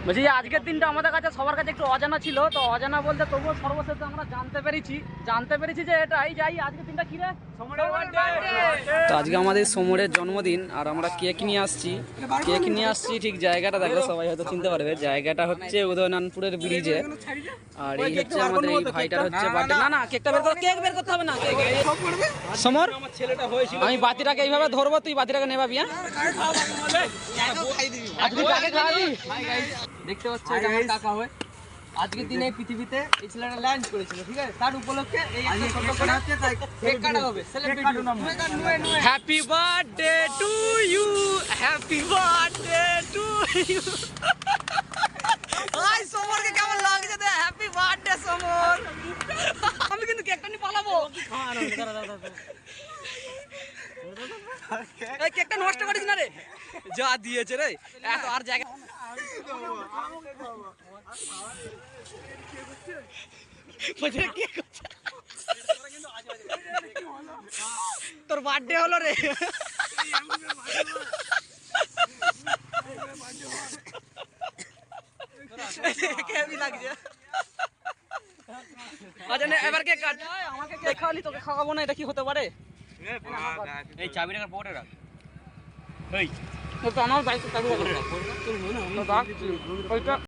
বলছি যে আজকের দিনটা আমাদের কাছে সবার কাছে একটু অজানা ছিল, তো অজানা বলতে তবুও সর্বশেষে আমরা জানতে পেরেছি যে এটাই যাই আজকের দিনটা কি রে, তো আজকে আমাদের সমরের জন্মদিন আর আমরা কেক নিয়ে আসছি ঠিক জায়গাটা দেখো, সবাই হয়তো চিনতে পারবে। জায়গাটা হচ্ছে উদয়নারায়ণপুরের ব্রিজে, আর এই হচ্ছে আমাদের এই ভাইটার হচ্ছে বার্থডে। না কেকটা কেক বের করতে হবে না। সমর, আমি বাতিটাকে এইভাবে ধরবো, তুই বাতিটাকে নেবাবি। দেখতে পাচ্ছ এটা আমার কাকা হয়। আজকের দিনে পৃথিবীতে এই ছেলেটা ল্যান্ড করেছিল, ঠিক আছে? তার উপলক্ষে এই একটা ছোট করে কেক কাটা হবে, celebrate. Happy birthday to you, happy birthday to you. আই সমরকে কেমন লাগছে দে, হ্যাপি বার্থডে সমর। আমি কিন্তু কেকটা নিয়ে পালাবো। এই কেকটা নষ্ট করিস না রে, যা দিয়েছে রে এত আর জায়গা। তোর বার্থডে হলো রে। কেমন লাগছে? আচ্ছা না, এবার কেক কাট। আমাকে কেক খাওয়ালি, তোকে খাওয়াবো না, এটা কি হতে পারে? এই চাবিটা পড়ে রাখ। এই তো আমার বাইকে চাবি রাখ।